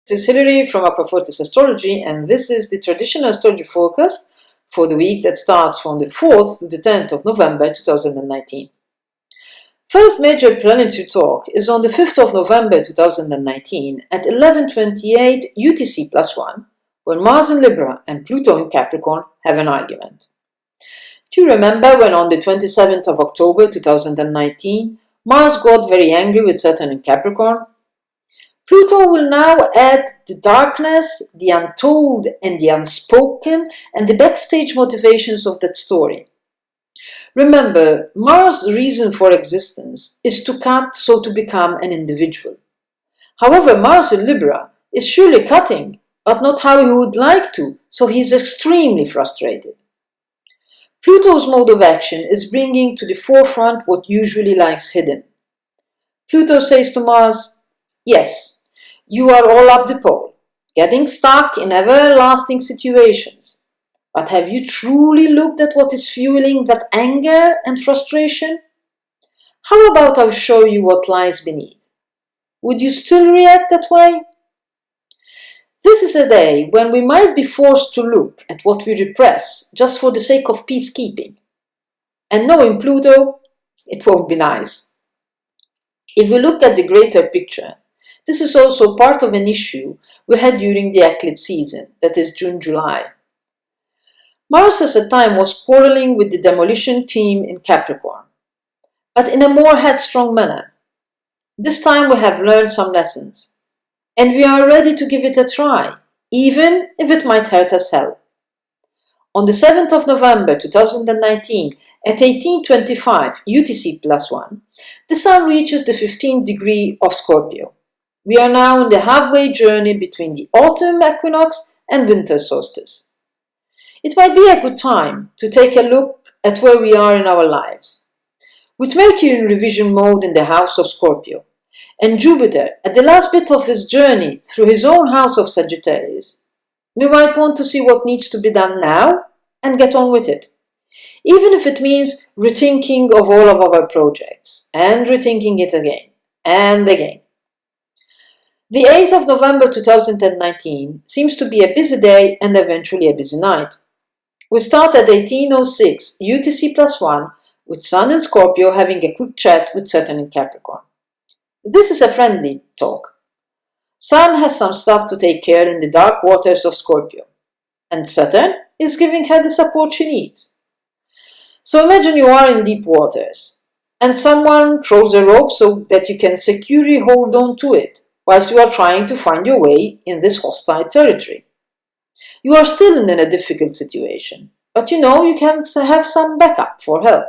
This is Hilary from Acquafortis Astrology, and this is the traditional astrology forecast for the week that starts from the 4th to the 10th of November 2019. First major planetary talk is on the 5th of November 2019 at 11:28 UTC+1, when Mars in Libra and Pluto in Capricorn have an argument. Do you remember when on the 27th of October 2019 Mars got very angry with Saturn in Capricorn? Pluto will now add the darkness, the untold and the unspoken, and the backstage motivations of that story. Remember, Mars' reason for existence is to cut so to become an individual. However, Mars in Libra is surely cutting, but not how he would like to, so he is extremely frustrated. Pluto's mode of action is bringing to the forefront what usually lies hidden. Pluto says to Mars, yes, you are all up the pole, getting stuck in everlasting situations. But have you truly looked at what is fueling that anger and frustration? How about I show you what lies beneath? Would you still react that way? This is a day when we might be forced to look at what we repress just for the sake of peacekeeping. And knowing Pluto, it won't be nice. If we look at the greater picture, this is also part of an issue we had during the eclipse season, that is June-July. Mars at the time was quarreling with the demolition team in Capricorn, but in a more headstrong manner. This time we have learned some lessons, and we are ready to give it a try, even if it might hurt us hell. On the 7th of November 2019, at 18:25 UTC+1, the Sun reaches the 15th degree of Scorpio. We are now in the halfway journey between the autumn equinox and winter solstice. It might be a good time to take a look at where we are in our lives. With Mercury in revision mode in the house of Scorpio, and Jupiter at the last bit of his journey through his own house of Sagittarius, we might want to see what needs to be done now and get on with it, even if it means rethinking of all of our projects and rethinking it again and again. The 8th of November 2019 seems to be a busy day and eventually a busy night. We start at 18:06 UTC+1 with Sun in Scorpio having a quick chat with Saturn in Capricorn. This is a friendly talk. Sun has some stuff to take care in the dark waters of Scorpio, and Saturn is giving her the support she needs. So imagine you are in deep waters, and someone throws a rope so that you can securely hold on to it, whilst you are trying to find your way in this hostile territory. You are still in a difficult situation, but you know you can have some backup for help.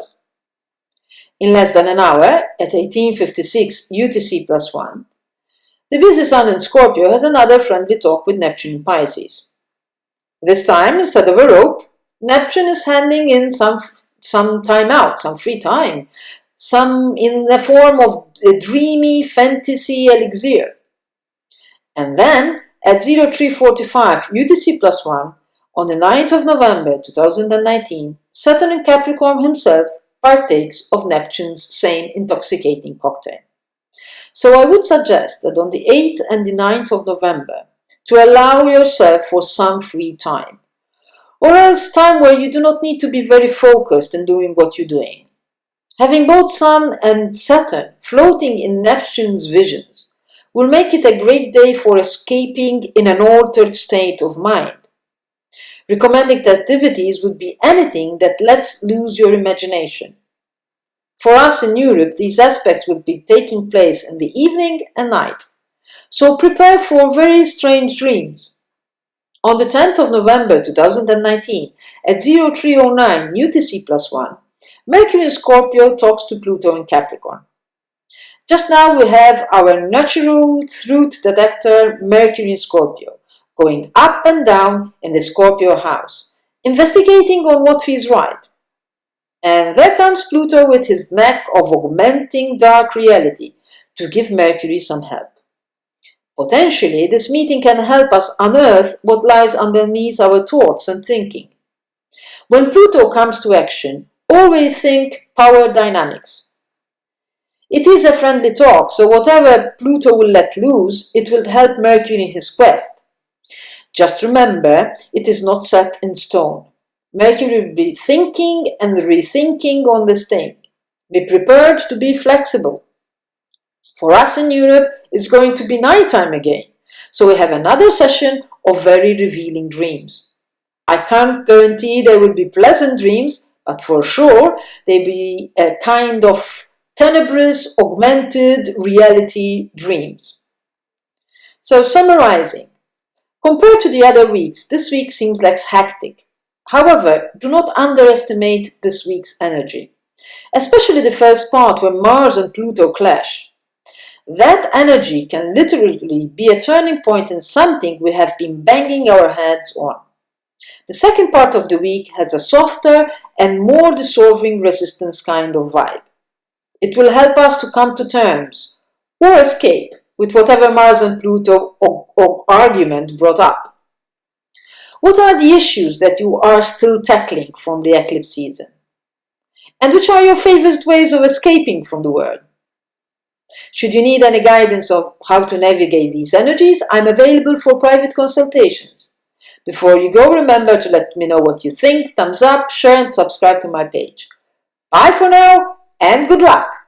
In less than an hour, at 18:56 UTC+1, the busy Sun in Scorpio has another friendly talk with Neptune in Pisces. This time, instead of a rope, Neptune is handing in some time out, some free time, some in the form of a dreamy fantasy elixir. And then, at 03:45 UTC+1, on the 9th of November 2019, Saturn in Capricorn himself partakes of Neptune's same intoxicating cocktail. So I would suggest that on the 8th and the 9th of November, to allow yourself for some free time, or else time where you do not need to be very focused in doing what you're doing. Having both Sun and Saturn floating in Neptune's visions will make it a great day for escaping in an altered state of mind. Recommended activities would be anything that lets loose your imagination. For us in Europe, these aspects will be taking place in the evening and night, so prepare for very strange dreams. On the 10th of November 2019, at 03:09 UTC+1, Mercury in Scorpio talks to Pluto in Capricorn. Just now we have our natural truth detector Mercury in Scorpio, going up and down in the Scorpio house, investigating on what feels right. And there comes Pluto with his knack of augmenting dark reality to give Mercury some help. Potentially, this meeting can help us unearth what lies underneath our thoughts and thinking. When Pluto comes to action, always think power dynamics. It is a friendly talk, so whatever Pluto will let loose, it will help Mercury in his quest. Just remember, it is not set in stone. Mercury will be thinking and rethinking on this thing. Be prepared to be flexible. For us in Europe, it's going to be nighttime again, so we have another session of very revealing dreams. I can't guarantee they will be pleasant dreams, but for sure they will be a kind of tenebrous, augmented reality dreams. So summarizing, compared to the other weeks, this week seems less hectic. However, do not underestimate this week's energy, especially the first part where Mars and Pluto clash. That energy can literally be a turning point in something we have been banging our heads on. The second part of the week has a softer and more dissolving resistance kind of vibe. It will help us to come to terms or escape with whatever Mars and Pluto or argument brought up. What are the issues that you are still tackling from the eclipse season? And which are your favorite ways of escaping from the world? Should you need any guidance of how to navigate these energies, I'm available for private consultations. Before you go, remember to let me know what you think, thumbs up, share and subscribe to my page. Bye for now and good luck!